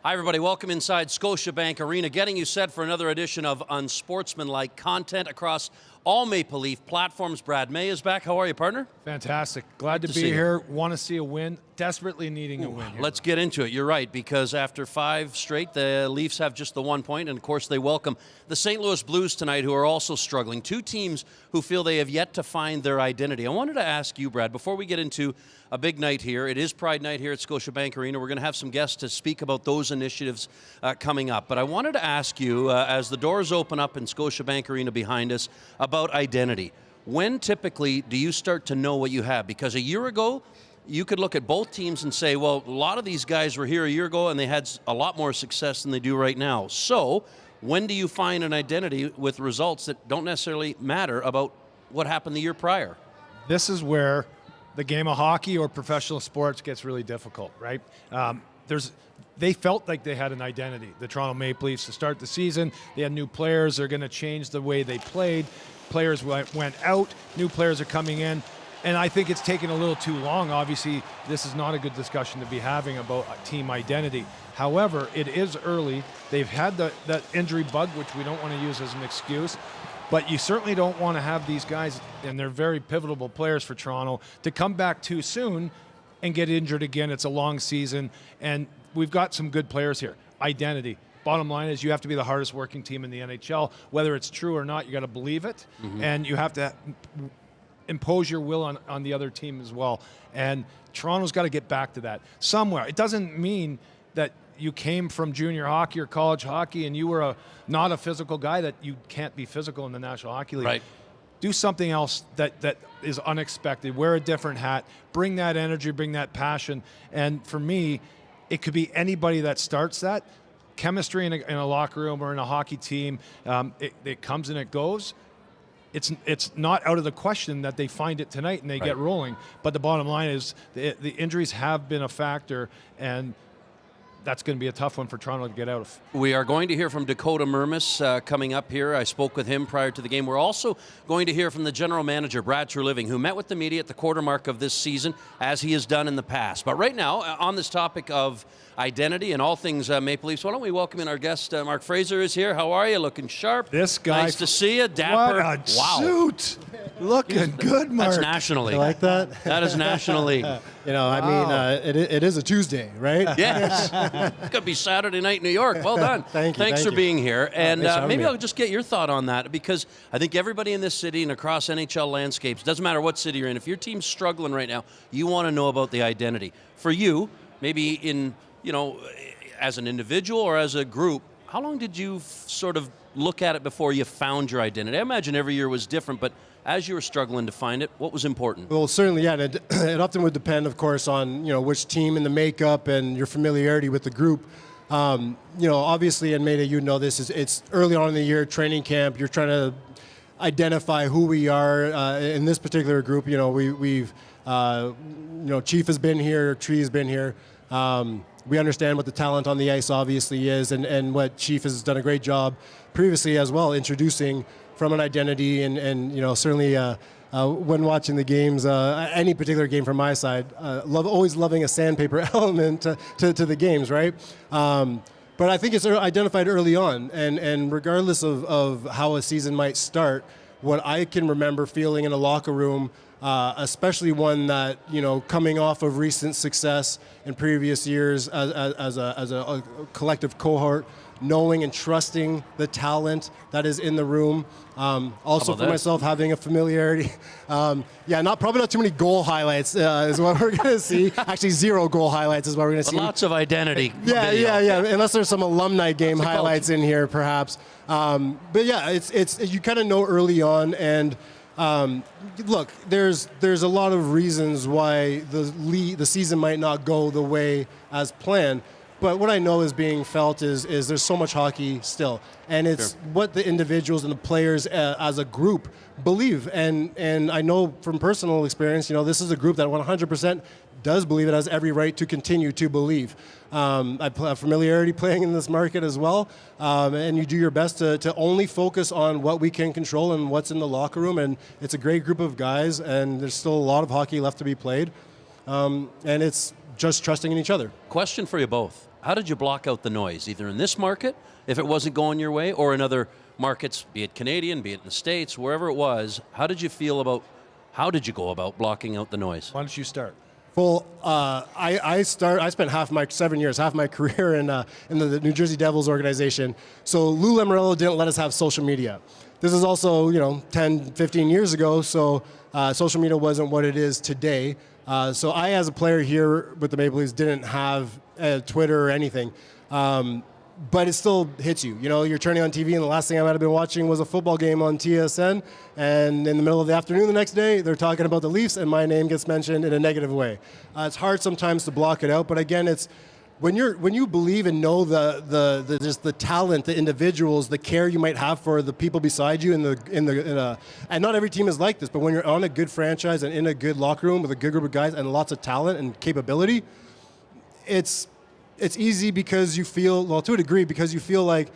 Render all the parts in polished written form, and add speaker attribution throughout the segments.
Speaker 1: Hi, everybody. Welcome inside Scotiabank Arena, getting you set for another edition of Unsportsmanlike content across all Maple Leaf platforms. Brad May is back. How are you, partner?
Speaker 2: Fantastic. Glad to be here. Want to see a win. Desperately needing a win here.
Speaker 1: Let's get into it. You're right, because after 5 straight, the Leafs have just the 1 point, and of course they welcome the St. Louis Blues tonight, who are also struggling. Two teams who feel they have yet to find their identity. I wanted to ask you, Brad, before we get into a big night here, it is Pride Night here at Scotiabank Arena. We're going to have some guests to speak about those initiatives coming up. But I wanted to ask you, as the doors open up in Scotiabank Arena behind us, about identity. When typically do you start to know what you have? Because a year ago, you could look at both teams and say, well, a lot of these guys were here a year ago and they had a lot more success than they do right now. So when do you find an identity with results that don't necessarily matter about what happened the year prior?
Speaker 2: This is where the game of hockey or professional sports gets really difficult, right? They felt like they had an identity, the Toronto Maple Leafs, to start the season. They had new players. They're going to change the way they played. Players went out. New players are coming in. And I think it's taken a little too long. Obviously, this is not a good discussion to be having about team identity. However, it is early. They've had that injury bug, which we don't want to use as an excuse. But you certainly don't want to have these guys, and they're very pivotal players for Toronto, to come back too soon and get injured again. It's a long season, and we've got some good players here. Identity. Bottom line is you have to be the hardest working team in the NHL. Whether it's true or not, you got to believe it, and you have to impose your will on the other team as well. And Toronto's got to get back to that somewhere. It doesn't mean that you came from junior hockey or college hockey and you were not a physical guy, that you can't be physical in the National Hockey League.
Speaker 1: Right.
Speaker 2: Do something else that is unexpected. Wear a different hat. Bring that energy, bring that passion. And for me, it could be anybody that starts that. Chemistry in a locker room or in a hockey team, it comes and it goes. It's not out of the question that they find it tonight and they get rolling. But the bottom line is the injuries have been a factor, and that's going to be a tough one for Toronto to get out of.
Speaker 1: We are going to hear from Dakota Mermis coming up here. I spoke with him prior to the game. We're also going to hear from the general manager, Brad Treliving, who met with the media at the quarter mark of this season, as he has done in the past. But right now, on this topic of identity and all things Maple Leafs, why don't we welcome in our guest, Mark Fraser is here. How are you? Looking sharp.
Speaker 2: This guy.
Speaker 1: Nice to see you. Dapper.
Speaker 2: What a suit. Looking good, Mark.
Speaker 1: That's National League.
Speaker 3: You like that?
Speaker 1: That is National League.
Speaker 3: You know, I mean, it is a Tuesday, right?
Speaker 1: Yes. It's going to be Saturday night in New York. Well done.
Speaker 3: Thanks
Speaker 1: for being here. And maybe
Speaker 3: me.
Speaker 1: I'll just get your thought on that, because I think everybody in this city and across NHL landscapes, doesn't matter what city you're in, if your team's struggling right now, you want to know about the identity. For you, maybe as an individual or as a group, how long did you sort of look at it before you found your identity? I imagine every year was different, but as you were struggling to find it, what was important?
Speaker 3: Well, certainly, yeah. It often would depend, of course, on which team and the makeup and your familiarity with the group. Obviously, and Mayday, you know this, it's early on in the year, training camp. You're trying to identify who we are in this particular group. We've Chief has been here, Tree has been here. We understand what the talent on the ice obviously is, and what Chief has done a great job previously as well, introducing from an identity, and certainly when watching the games, any particular game from my side, always loving a sandpaper element to the games, right? But I think it's identified early on, and regardless of how a season might start, what I can remember feeling in a locker room, especially one that, coming off of recent success in previous years as a collective cohort, knowing and trusting the talent that is in the room. Also for myself, having a familiarity. Probably not too many goal highlights is what we're going to see. Actually, 0 goal highlights is what we're going to see.
Speaker 1: Lots of identity.
Speaker 3: Yeah. Unless there's some alumni game highlights in here, perhaps. But yeah, it's you kind of know early on, and look, there's a lot of reasons why the season might not go the way as planned. But what I know is being felt is there's so much hockey still, and it's what the individuals and the players as a group believe. And I know from personal experience, this is a group that 100% does believe it has every right to continue to believe. I have familiarity playing in this market as well, and you do your best to only focus on what we can control and what's in the locker room. And it's a great group of guys, and there's still a lot of hockey left to be played, and it's just trusting in each other.
Speaker 1: Question for you both. how did you block out the noise, either in this market, if it wasn't going your way, or in other markets, be it Canadian, be it in the States, wherever it was? How did you go about blocking out the noise?
Speaker 2: Why don't you start?
Speaker 3: Well, I spent 7 years, half my career in the New Jersey Devils organization. So Lou Lamoriello didn't let us have social media. This is also, 10, 15 years ago, so social media wasn't what it is today. So I, as a player here with the Maple Leafs, didn't have Twitter or anything. But it still hits you. You're turning on TV, and the last thing I might have been watching was a football game on TSN, and in the middle of the afternoon the next day, they're talking about the Leafs, and my name gets mentioned in a negative way. It's hard sometimes to block it out, but again, it's when you believe and know just the talent, the individuals, the care you might have for the people beside you, and not every team is like this, but when you're on a good franchise and in a good locker room with a good group of guys and lots of talent and capability, it's easy because you feel, well, to a degree, because you feel like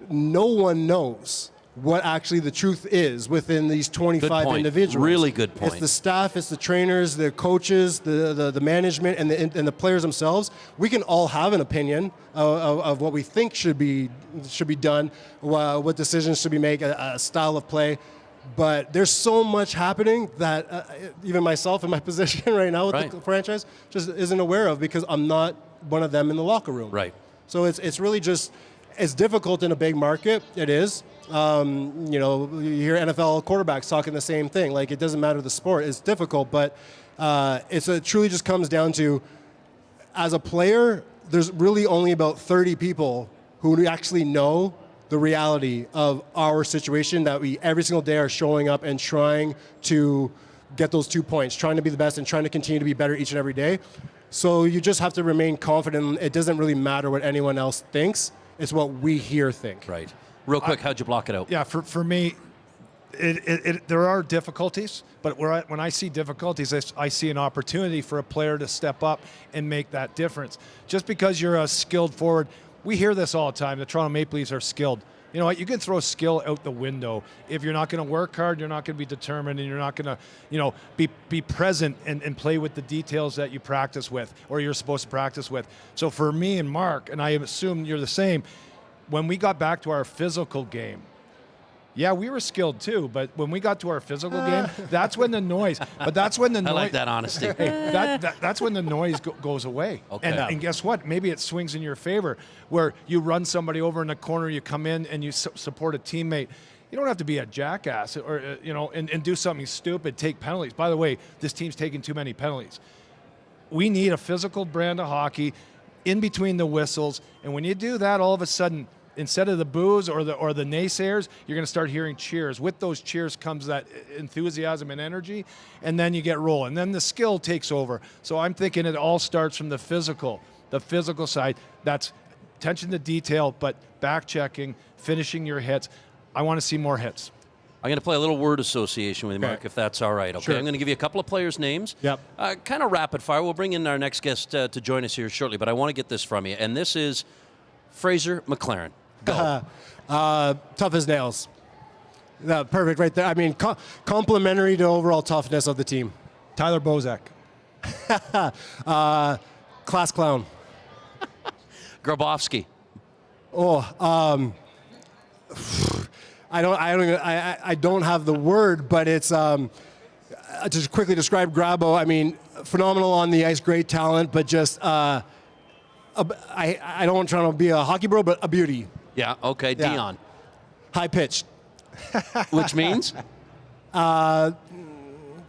Speaker 3: no one knows what actually the truth is within these 25 individuals.
Speaker 1: Really good point.
Speaker 3: It's the staff, it's the trainers, the coaches, the management, and the players themselves. We can all have an opinion of what we think should be done, what decisions should be made, a style of play. But there's so much happening that even myself in my position right now with the franchise just isn't aware of, because I'm not one of them in the locker room.
Speaker 1: Right.
Speaker 3: So it's really just, it's difficult in a big market. It is. You hear NFL quarterbacks talking the same thing. Like, it doesn't matter the sport. It's difficult, but it truly just comes down to, as a player, there's really only about 30 people who actually know the reality of our situation, that we every single day are showing up and trying to get those 2 points, trying to be the best and trying to continue to be better each and every day. So you just have to remain confident. It doesn't really matter what anyone else thinks. It's what we here think.
Speaker 1: Right. Real quick, how'd you block it out?
Speaker 2: Yeah, for me, there are difficulties, but when I see difficulties, I see an opportunity for a player to step up and make that difference. Just because you're a skilled forward, we hear this all the time, the Toronto Maple Leafs are skilled. You know what? You can throw skill out the window. If you're not going to work hard, you're not going to be determined, and you're not going to, be present and play with the details that you practice with, or you're supposed to practice with. So for me and Mark, and I assume you're the same, when we got back to our physical game, yeah, we were skilled too, but when we got to our physical game, that's when the noise. But that's when the noise.
Speaker 1: I like that honesty.
Speaker 2: Hey, that's when the noise goes away.
Speaker 1: Okay.
Speaker 2: And guess what? Maybe it swings in your favor, where you run somebody over in the corner, you come in and you support a teammate. You don't have to be a jackass or and do something stupid, take penalties. By the way, this team's taking too many penalties. We need a physical brand of hockey in between the whistles, and when you do that, all of a sudden, instead of the boos or the naysayers, you're going to start hearing cheers. With those cheers comes that enthusiasm and energy, and then you get rolling. Then the skill takes over. So I'm thinking it all starts from the physical side. That's attention to detail, but back-checking, finishing your hits. I want to see more hits.
Speaker 1: I'm going to play a little word association with you, Mark, if that's all right. Okay,
Speaker 3: sure.
Speaker 1: I'm going to give you a couple of players' names.
Speaker 3: Yep.
Speaker 1: Kind of rapid fire. We'll bring in our next guest to join us here shortly, but I want to get this from you. And this is Fraser McLaren. Go.
Speaker 3: Tough as nails. Perfect right there. I mean, complementary to overall toughness of the team.
Speaker 2: Tyler Bozak.
Speaker 3: Class clown.
Speaker 1: Grabowski.
Speaker 3: I don't have the word, but it's to quickly describe Grabo. I mean, phenomenal on the ice, great talent, but just I don't want to be a hockey bro, but a beauty.
Speaker 1: Yeah, okay,
Speaker 3: Yeah.
Speaker 1: Dion.
Speaker 3: High pitched.
Speaker 1: Which means?
Speaker 3: Come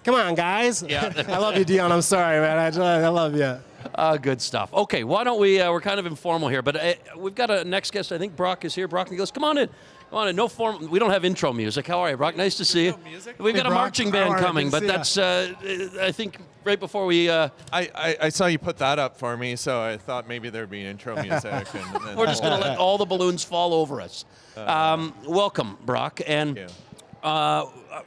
Speaker 3: on, guys.
Speaker 1: Yeah.
Speaker 3: I love you, Dion. I'm sorry, man. I love you.
Speaker 1: Good stuff. Okay, why don't we, we're kind of informal here, but we've got a next guest. I think Brock is here. Brock McGillis, come on in. Come on in. No form. We don't have intro music. How are you, Brock? Nice to see you. We've got a
Speaker 2: Brock.
Speaker 1: marching band
Speaker 2: How are you?
Speaker 1: coming, but
Speaker 2: Good to
Speaker 1: that's, I think, right before we...
Speaker 4: I saw you put that up for me, so I thought maybe there'd be intro music. And then
Speaker 1: we're just going to let all the balloons fall over us. Welcome, Brock. And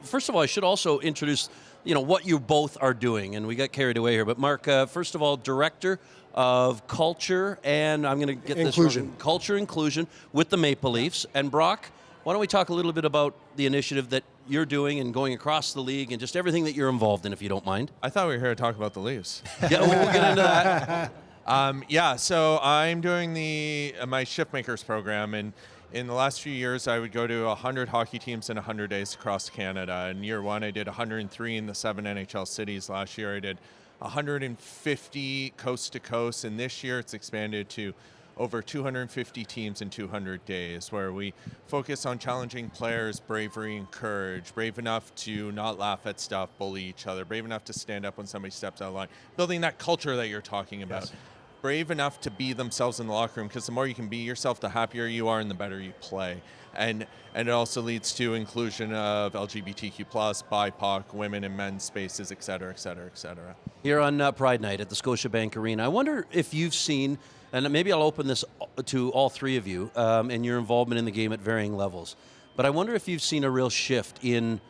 Speaker 1: first of all, I should also introduce, what you both are doing. And we got carried away here. But Mark, first of all, Director of Culture, and I'm going to get
Speaker 3: Inclusion.
Speaker 1: this wrong. Culture Inclusion with the Maple Leafs. And Brock, why don't we talk a little bit about the initiative that you're doing and going across the league and just everything that you're involved in, if you don't mind.
Speaker 4: I thought we were here to talk about the Leafs.
Speaker 1: Yeah, we'll get into that.
Speaker 4: Yeah, so I'm doing my shift makers program, and in the last few years, I would go to 100 hockey teams in 100 days across Canada. In year one, I did 103 in the 7 NHL cities. Last year, I did 150 coast to coast, and this year it's expanded to over 250 teams in 200 days, where we focus on challenging players' bravery and courage, brave enough to not laugh at stuff, bully each other, brave enough to stand up when somebody steps out of line, building that culture that you're talking about.
Speaker 2: Yes.
Speaker 4: Brave enough to be themselves in the locker room, because the more you can be yourself, the happier you are and the better you play. And it also leads to inclusion of LGBTQ+, BIPOC, women and men's spaces, et cetera, et cetera, et cetera.
Speaker 1: Here on Pride Night at the Scotiabank Arena, I wonder if you've seen, and maybe I'll open this to all three of you and your involvement in the game at varying levels, but I wonder if you've seen a real shift in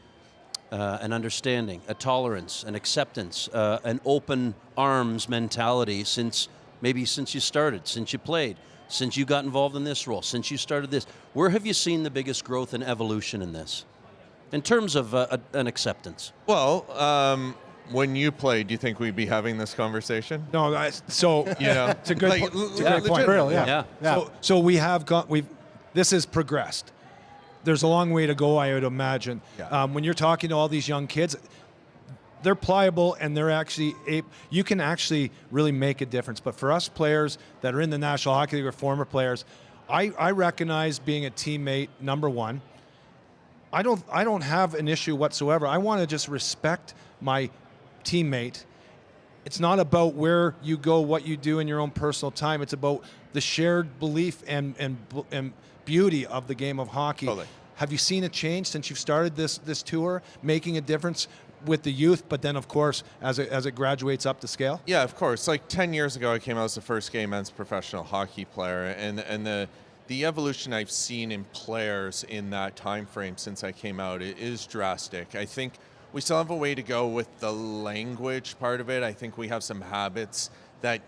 Speaker 1: an understanding, a tolerance, an acceptance, an open arms mentality since you started, since you played, since you got involved in this role, since you started this. Where have you seen the biggest growth and evolution in this, in terms of an acceptance?
Speaker 4: Well, when you played, do you think we'd be having this conversation?
Speaker 2: No, so
Speaker 4: You know,
Speaker 2: it's a good,
Speaker 4: like,
Speaker 2: it's a great point.
Speaker 3: Real, yeah.
Speaker 1: Yeah.
Speaker 3: Yeah.
Speaker 2: So we have this has progressed. There's a long way to go, I would imagine.
Speaker 4: Yeah.
Speaker 2: When you're talking to all these young kids, they're pliable and they're actually you can actually really make a difference. But for us players that are in the National Hockey League or former players, I recognize being a teammate, number one. I don't have an issue whatsoever. I want to just respect my teammate. It's not about where you go, what you do in your own personal time. It's about the shared belief and beauty of the game of hockey.
Speaker 4: Totally.
Speaker 2: Have you seen a change since you've started this tour, making a difference with the youth, but then of course as it graduates up the scale?
Speaker 4: Yeah, of course. Like 10 years ago, I came out as the first gay men's professional hockey player, and the evolution I've seen in players in that time frame since I came out is drastic. I think we still have a way to go with the language part of it. I think we have some habits that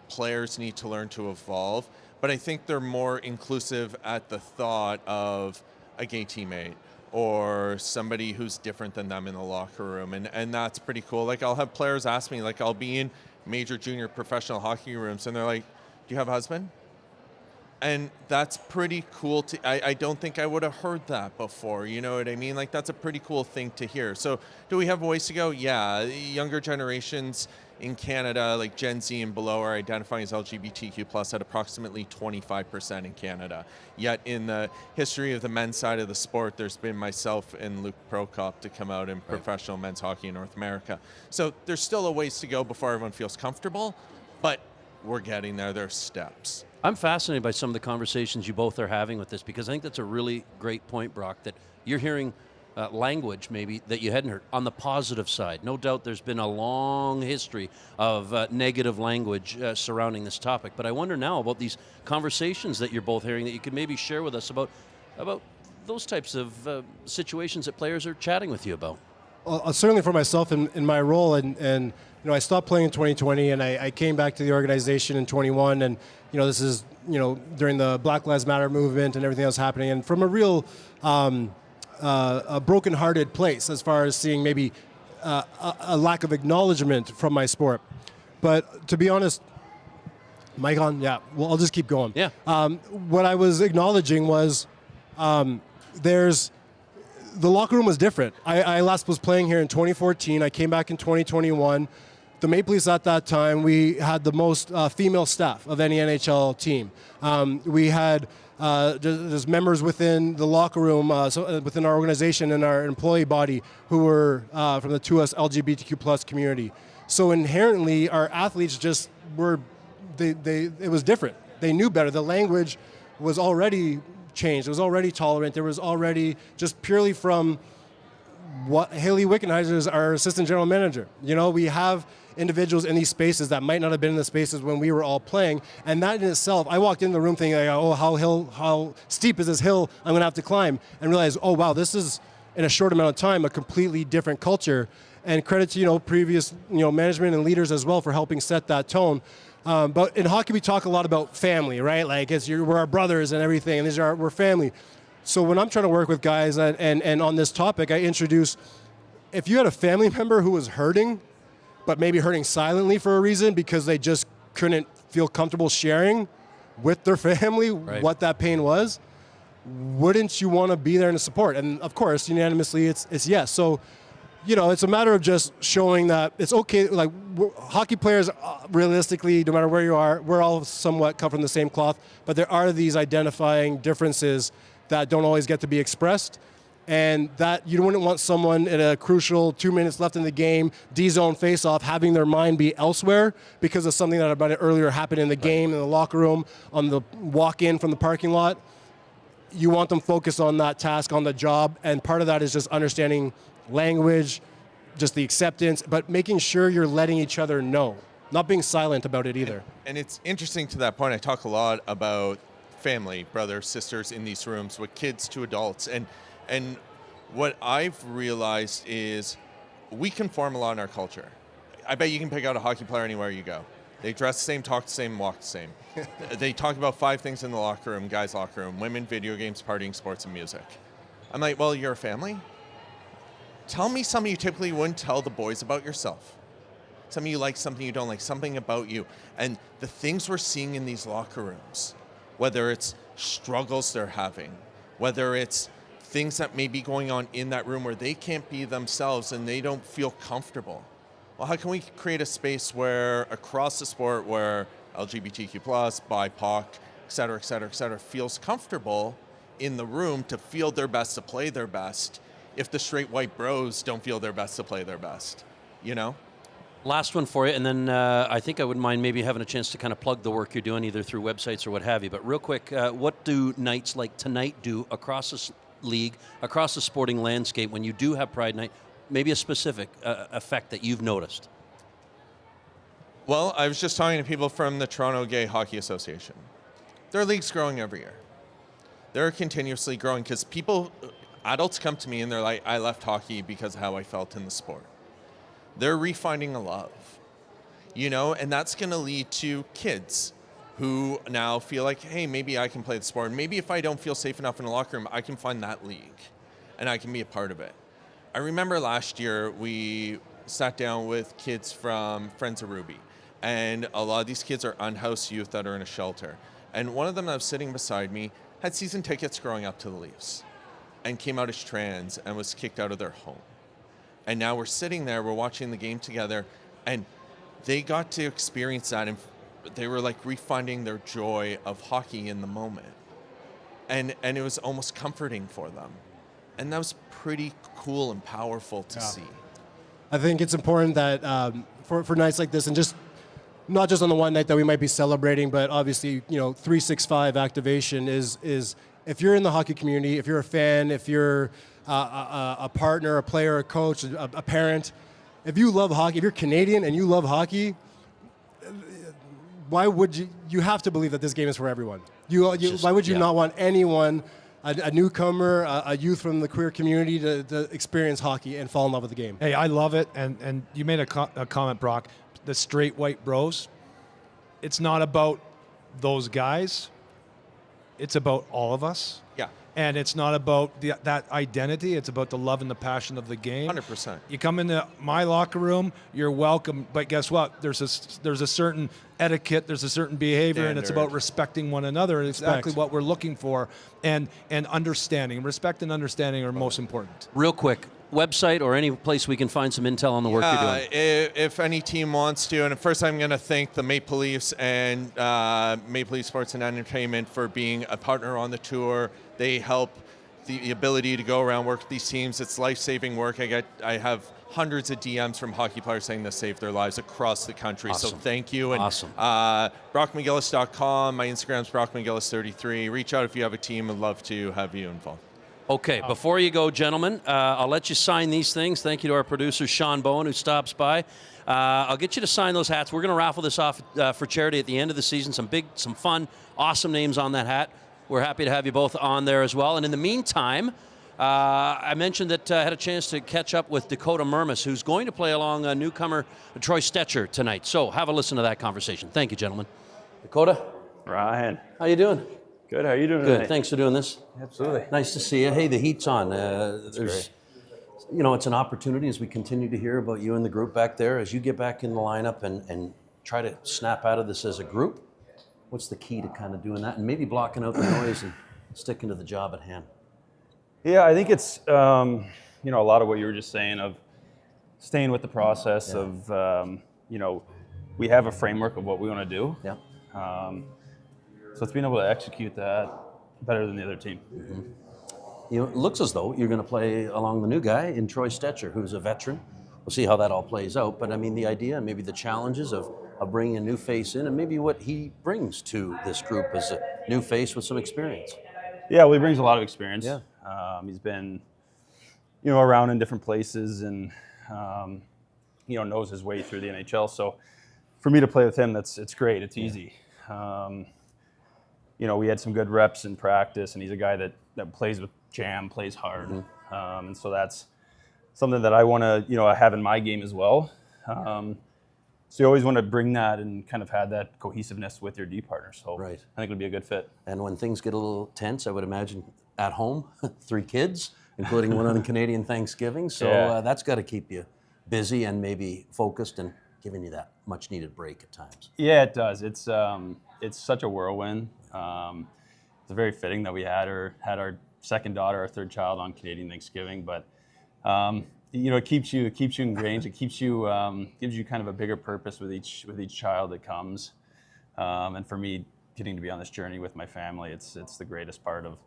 Speaker 4: players need to learn to evolve, but I think they're more inclusive at the thought of a gay teammate or somebody who's different than them in the locker room, and that's pretty cool. Like, I'll have players ask me, like, I'll be in major junior professional hockey rooms and they're like, do you have a husband? And that's pretty cool. I don't think I would have heard that before. You know what I mean? Like, that's a pretty cool thing to hear. So do we have a ways to go? Yeah. Younger generations in Canada, like Gen Z and below, are identifying as LGBTQ+ at approximately 25% in Canada. Yet in the history of the men's side of the sport, there's been myself and Luke Prokop to come out in professional men's hockey in North America. So there's still a ways to go before everyone feels comfortable, but we're getting there. There's steps.
Speaker 1: I'm fascinated by some of the conversations you both are having with this, because I think that's a really great point, Brock, that you're hearing language maybe that you hadn't heard on the positive side. No doubt there's been a long history of negative language surrounding this topic, but I wonder now about these conversations that you're both hearing that you could maybe share with us about those types of situations that players are chatting with you about.
Speaker 3: Well, certainly for myself in my role, and you know, I stopped playing in 2020, and I came back to the organization in 21, and you know, this is, you know, during the Black Lives Matter movement and everything that was happening, and from a real a broken-hearted place as far as seeing maybe a lack of acknowledgement from my sport. But to be honest, mic on? Yeah. Well, I'll just keep going.
Speaker 1: Yeah.
Speaker 3: What I was acknowledging was the locker room was different. I last was playing here in 2014. I came back in 2021. The Maple Leafs at that time, we had the most female staff of any NHL team. We had there's members within the locker room, within our organization and our employee body who were from the 2S LGBTQ+ community. So inherently, our athletes just were, it was different. They knew better. The language was already changed. It was already tolerant. There was already, just purely from what Haley Wickenheiser is our assistant general manager. You know, we have individuals in these spaces that might not have been in the spaces when we were all playing, and that in itself, I walked in the room thinking, like, oh, how steep is this hill I'm going to have to climb, and realized, oh wow, this is in a short amount of time a completely different culture. And credit to previous management and leaders as well for helping set that tone. But in hockey, we talk a lot about family, right? Like we're our brothers and everything, and we're family. So when I'm trying to work with guys and on this topic, I introduce, if you had a family member who was hurting, but maybe hurting silently for a reason because they just couldn't feel comfortable sharing with their family what that pain was, wouldn't you want to be there and support? And of course, unanimously, it's yes. So, it's a matter of just showing that it's okay. Like hockey players, realistically, no matter where you are, we're all somewhat cut from the same cloth. But there are these identifying differences that don't always get to be expressed. And that you wouldn't want someone in a crucial 2 minutes left in the game, D-zone face-off, having their mind be elsewhere because of something that about it earlier happened in the game, in the locker room, on the walk-in from the parking lot. You want them focused on that task, on the job, and part of that is just understanding language, just the acceptance, but making sure you're letting each other know, not being silent about it either.
Speaker 4: And it's interesting to that point. I talk a lot about family, brothers, sisters in these rooms with kids to adults. And what I've realized is we conform a lot in our culture. I bet you can pick out a hockey player anywhere you go. They dress the same, talk the same, walk the same. They talk about 5 things in the locker room, guys' locker room: women, video games, partying, sports, and music. I'm like, well, you're a family? Tell me something you typically wouldn't tell the boys about yourself. Something you like, something you don't like, something about you. And the things we're seeing in these locker rooms, whether it's struggles they're having, whether it's things that may be going on in that room where they can't be themselves and they don't feel comfortable. Well, how can we create a space where across the sport where LGBTQ+, BIPOC, et cetera, feels comfortable in the room to feel their best, to play their best, if the straight white bros don't feel their best to play their best,
Speaker 1: Last one for you, and then I think I wouldn't mind maybe having a chance to kind of plug the work you're doing either through websites or what have you. But real quick, what do nights like tonight do across the league, across the sporting landscape when you do have Pride Night? Maybe a specific effect that you've noticed.
Speaker 4: Well, I was just talking to people from the Toronto Gay Hockey Association. Their league's growing every year. They're continuously growing because adults come to me and they're like, I left hockey because of how I felt in the sport. They're refinding a love, and that's going to lead to kids who now feel like, hey, maybe I can play the sport. Maybe if I don't feel safe enough in a locker room, I can find that league and I can be a part of it. I remember last year we sat down with kids from Friends of Ruby, and a lot of these kids are unhoused youth that are in a shelter. And one of them that was sitting beside me had season tickets growing up to the Leafs and came out as trans and was kicked out of their home. And now we're sitting there, we're watching the game together, and they got to experience that, and they were like refinding their joy of hockey in the moment. And it was almost comforting for them. And that was pretty cool and powerful to see.
Speaker 3: I think it's important that for nights like this, and just not just on the one night that we might be celebrating, but obviously, 365 activation is if you're in the hockey community, if you're a fan, if you're a partner, a player, a coach, a parent, if you love hockey, if you're Canadian and you love hockey, why would you have to believe that this game is for everyone? Why would you not want anyone, a newcomer, a youth from the queer community to experience hockey and fall in love with the game?
Speaker 2: Hey, I love it. And you made a comment, Brock, the straight white bros. It's not about those guys. It's about all of us.
Speaker 4: Yeah.
Speaker 2: And it's not about that identity. It's about the love and the passion of the game.
Speaker 4: 100%.
Speaker 2: You come into my locker room, you're welcome. But guess what? There's a certain etiquette. There's a certain behavior, and it's about respecting one another. And exactly what we're looking for, and understanding. Respect and understanding are most important.
Speaker 1: Real quick, website or any place we can find some intel on the work you're doing.
Speaker 4: If any team wants to, and first I'm going to thank the Maple Leafs and Maple Leaf Sports and Entertainment for being a partner on the tour. They help the ability to go around, work with these teams. It's life-saving work. I have hundreds of DMs from hockey players saying this saved their lives across the country.
Speaker 1: Awesome.
Speaker 4: So thank you. And,
Speaker 1: awesome.
Speaker 4: BrockMcGillis.com. My Instagram's BrockMcGillis33. Reach out if you have a team. I'd love to have you involved.
Speaker 1: Okay, before you go, gentlemen, I'll let you sign these things. Thank you to our producer, Sean Bowen, who stops by. I'll get you to sign those hats. We're going to raffle this off for charity at the end of the season. Some fun, awesome names on that hat. We're happy to have you both on there as well. And in the meantime, I mentioned that I had a chance to catch up with Dakota Murmis, who's going to play along newcomer Troy Stetcher tonight. So have a listen to that conversation. Thank you, gentlemen. Dakota?
Speaker 5: Ryan.
Speaker 1: How you doing?
Speaker 5: Good. How are you doing
Speaker 1: Good.
Speaker 5: tonight?
Speaker 1: Thanks for doing this.
Speaker 5: Absolutely.
Speaker 1: Nice to see you. Hey, the heat's on. There's, it's an opportunity as we continue to hear about you and the group back there as you get back in the lineup and try to snap out of this as a group? What's the key to kind of doing that, and maybe blocking out the noise and sticking to the job at hand?
Speaker 5: Yeah, I think it's a lot of what you were just saying of staying with the process of we have a framework of what we want to do.
Speaker 1: Yeah.
Speaker 5: So it's being able to execute that better than the other team.
Speaker 1: It looks as though you're going to play along the new guy in Troy Stetcher, who's a veteran. We'll see how that all plays out. But I mean, the idea, maybe the challenges of bringing a new face in, and maybe what he brings to this group as a new face with some experience.
Speaker 5: Yeah, well, he brings a lot of experience.
Speaker 1: Yeah.
Speaker 5: He's been, around in different places and, knows his way through the NHL. So for me to play with him, it's great. It's easy. We had some good reps in practice, and he's a guy that plays with jam, plays hard. And so that's something that I want to, have in my game as well. So you always want to bring that and kind of have that cohesiveness with your D partner. So
Speaker 1: Right.
Speaker 5: I think it'll be a good fit.
Speaker 1: And when things get a little tense, I would imagine at home, 3 kids, including one on Canadian Thanksgiving. So that's got to keep you busy and maybe focused and giving you that much needed break at times.
Speaker 5: Yeah, it does. It's such a whirlwind. It's very fitting that we had our second daughter, our third child on Canadian Thanksgiving, but it keeps you ingrained. It keeps you gives you kind of a bigger purpose with each child that comes. And for me, getting to be on this journey with my family, it's the greatest part of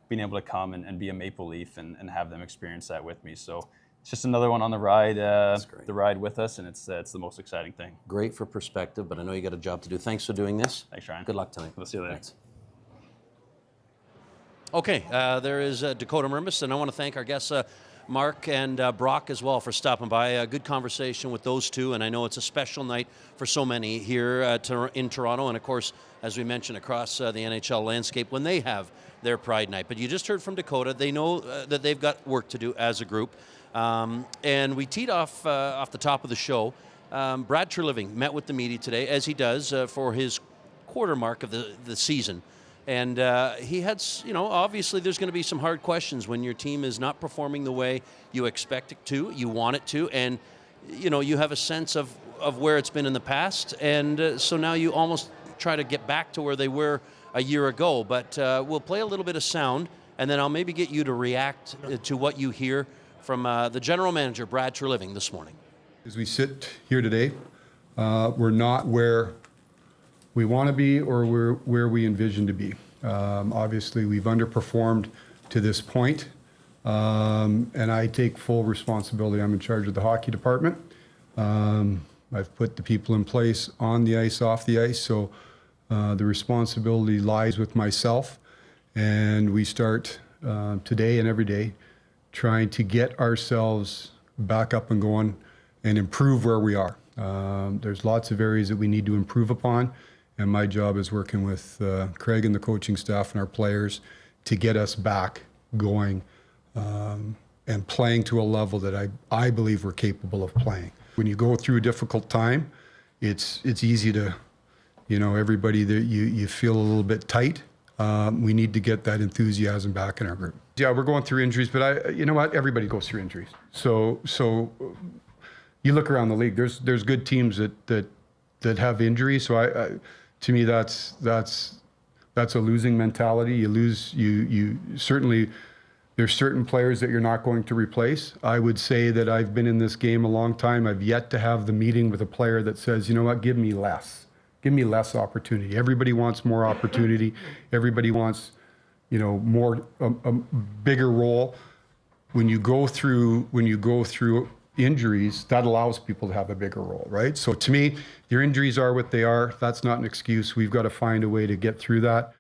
Speaker 5: being able to come and be a Maple Leaf and have them experience that with me. So it's just another one on the ride, the ride with us, and it's the most exciting thing.
Speaker 1: Great for perspective, but I know you got a job to do. Thanks for doing this.
Speaker 5: Thanks, Ryan.
Speaker 1: Good luck tonight.
Speaker 5: We'll see you later.
Speaker 1: Thanks. Okay, there is Dakota Mermis, and I want to thank our guests, Mark and Brock as well, for stopping by. A good conversation with those two, and I know it's a special night for so many here in Toronto, and of course, as we mentioned, across the NHL landscape when they have their Pride Night. But you just heard from Dakota. They know that they've got work to do as a group. And we teed off the top of the show. Brad Treliving met with the media today, as he does for his quarter mark of the season. And he had, obviously there's going to be some hard questions when your team is not performing the way you expect it to, you want it to, and, you have a sense of where it's been in the past. And so now you almost try to get back to where they were a year ago. But we'll play a little bit of sound, and then I'll maybe get you to react to what you hear from the general manager, Brad Treliving, this morning.
Speaker 6: As we sit here today, we're not where we want to be or where we envision to be. Obviously, we've underperformed to this point, and I take full responsibility. I'm in charge of the hockey department. I've put the people in place on the ice, off the ice, so the responsibility lies with myself, and we start today and every day trying to get ourselves back up and going and improve where we are. There's lots of areas that we need to improve upon, and my job is working with Craig and the coaching staff and our players to get us back going and playing to a level that I believe we're capable of playing. When you go through a difficult time, it's easy to, everybody that you feel a little bit tight. We need to get that enthusiasm back in our group. Yeah, we're going through injuries, but you know what? Everybody goes through injuries. So you look around the league. There's good teams that have injuries. So to me, that's a losing mentality. You lose. You certainly. There's certain players that you're not going to replace. I would say that I've been in this game a long time. I've yet to have the meeting with a player that says, you know what, give me less. Give me less opportunity. Everybody wants more opportunity. Everybody wants, more, a bigger role. When you go through injuries, that allows people to have a bigger role, right? So to me, your injuries are what they are. That's not an excuse. We've got to find a way to get through that.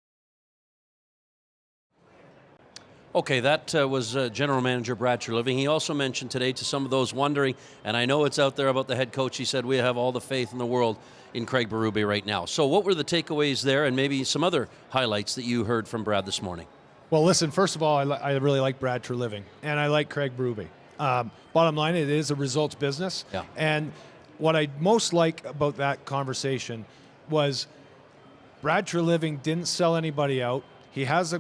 Speaker 1: Okay, that was General Manager Brad Treliving. He also mentioned today to some of those wondering, and I know it's out there about the head coach, he said, we have all the faith in the world in Craig Berube right now. So what were the takeaways there, and maybe some other highlights that you heard from Brad this morning?
Speaker 2: Well, listen, first of all, I really like Brad Treliving, and I like Craig Berube. Bottom line, it is a results business.
Speaker 1: Yeah.
Speaker 2: And what I most like about that conversation was Brad Treliving didn't sell anybody out. He has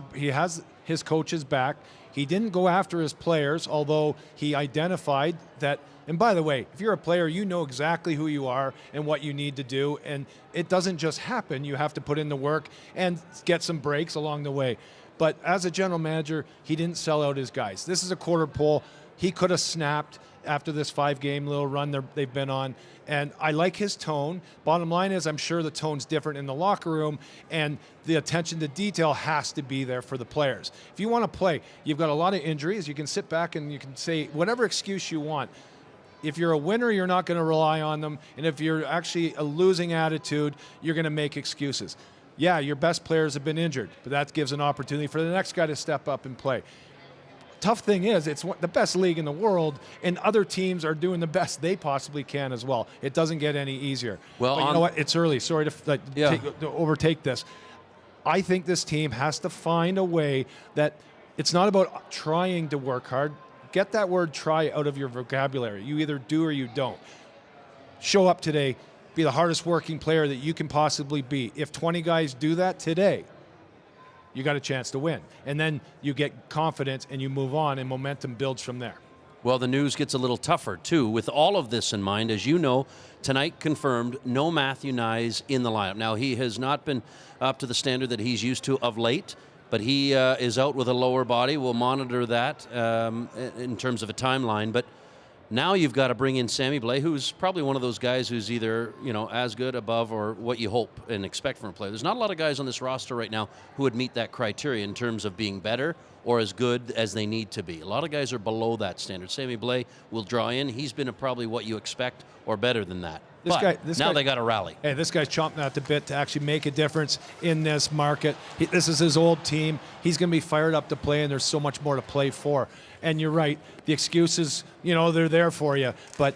Speaker 2: his coach's back. He didn't go after his players, although he identified that. And by the way, if you're a player, you know exactly who you are and what you need to do. And it doesn't just happen. You have to put in the work and get some breaks along the way. But as a general manager, he didn't sell out his guys. This is a quarter pole. He could have snapped after this 5-game little run they've been on. And I like his tone. Bottom line is, I'm sure the tone's different in the locker room, and the attention to detail has to be there for the players. If you want to play, you've got a lot of injuries. You can sit back and you can say whatever excuse you want. If you're a winner, you're not going to rely on them. And if you're actually a losing attitude, you're going to make excuses. Yeah, your best players have been injured, but that gives an opportunity for the next guy to step up and play. Tough thing is, it's the best league in the world, and other teams are doing the best they possibly can as well. It doesn't get any easier.
Speaker 1: Well,
Speaker 2: but you know what? It's early. Sorry to overtake this. I think this team has to find a way that it's not about trying to work hard. Get that word try out of your vocabulary. You either do or you don't. Show up today, be the hardest working player that you can possibly be. If 20 guys do that today, you got a chance to win. And then you get confidence and you move on, and momentum builds from there.
Speaker 1: Well, the news gets a little tougher, too. With all of this in mind, as you know, tonight confirmed no Matthew Nyes in the lineup. Now, he has not been up to the standard that he's used to of late, but he is out with a lower body. We'll monitor that in terms of a timeline. But now you've got to bring in Sammy Blais, who's probably one of those guys who's either, as good, above, or what you hope and expect from a player. There's not a lot of guys on this roster right now who would meet that criteria in terms of being better or as good as they need to be. A lot of guys are below that standard. Sammy Blais will draw in. He's been probably what you expect or better than that. Now they got to rally.
Speaker 2: Hey, this guy's chomping at the bit to actually make a difference in this market. This is his old team. He's going to be fired up to play, and there's so much more to play for. And you're right. The excuses, they're there for you. But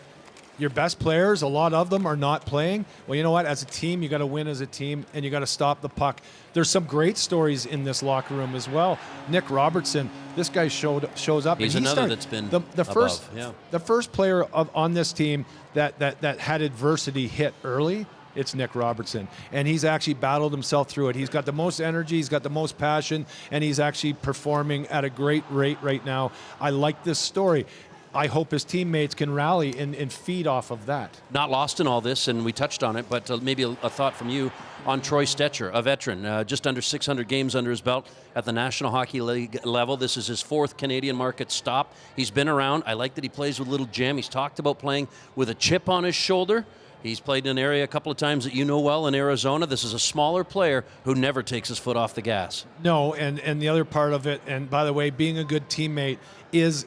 Speaker 2: your best players, a lot of them are not playing. Well, you know what? As a team, you got to win as a team, and you got to stop the puck. There's some great stories in this locker room as well. Nick Robertson, this guy shows up.
Speaker 1: He's another that's been
Speaker 2: the first player on this team that had adversity hit early. It's Nick Robertson, and he's actually battled himself through it. He's got the most energy, he's got the most passion, and he's actually performing at a great rate right now. I like this story. I hope his teammates can rally and feed off of that.
Speaker 1: Not lost in all this, and we touched on it, but maybe a thought from you on Troy Stetcher, a veteran, just under 600 games under his belt at the National Hockey League level. This is his 4th Canadian market stop. He's been around. I like that he plays with a little jam. He's talked about playing with a chip on his shoulder. He's played in an area a couple of times that you know well in Arizona. This is a smaller player who never takes his foot off the gas.
Speaker 2: No, and the other part of it, and by the way, being a good teammate is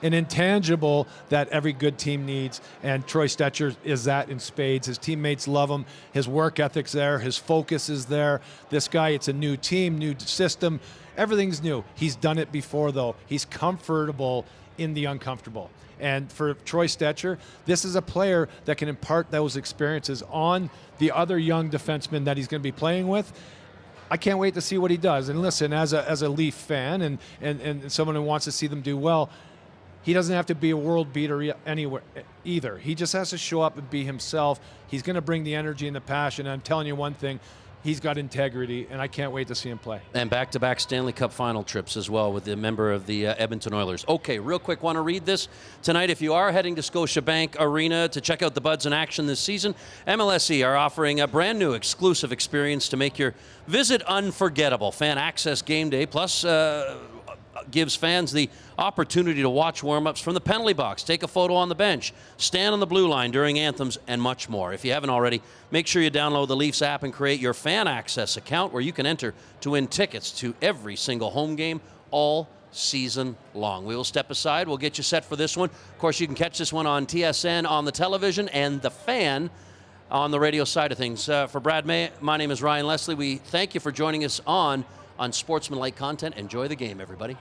Speaker 2: an intangible that every good team needs, and Troy Stetcher is that in spades. His teammates love him. His work ethic's there. His focus is there. This guy, it's a new team, new system. Everything's new. He's done it before, though. He's comfortable in the uncomfortable. And for Troy Stetcher, this is a player that can impart those experiences on the other young defensemen that he's going to be playing with. I can't wait to see what he does. And listen, as a Leaf fan and someone who wants to see them do well, he doesn't have to be a world beater anywhere either. He just has to show up and be himself. He's going to bring the energy and the passion. And I'm telling you one thing, he's got integrity, and I can't wait to see him play.
Speaker 1: And back-to-back Stanley Cup final trips as well with the member of the Edmonton Oilers. Okay, real quick, want to read this? Tonight, if you are heading to Scotiabank Arena to check out the Buds in action this season, MLSE are offering a brand new exclusive experience to make your visit unforgettable. Fan Access Game Day, plus gives fans the opportunity to watch warm-ups from the penalty box, take a photo on the bench, stand on the blue line during anthems, and much more. If you haven't already, make sure you download the Leafs app and create your Fan Access account where you can enter to win tickets to every single home game all season long. We will step aside. We'll get you set for this one. Of course, you can catch this one on TSN on the television and the Fan on the radio side of things. For Brad May, my name is Ryan Leslie. We thank you for joining us on Unsportsmanlike content. Enjoy the game, everybody.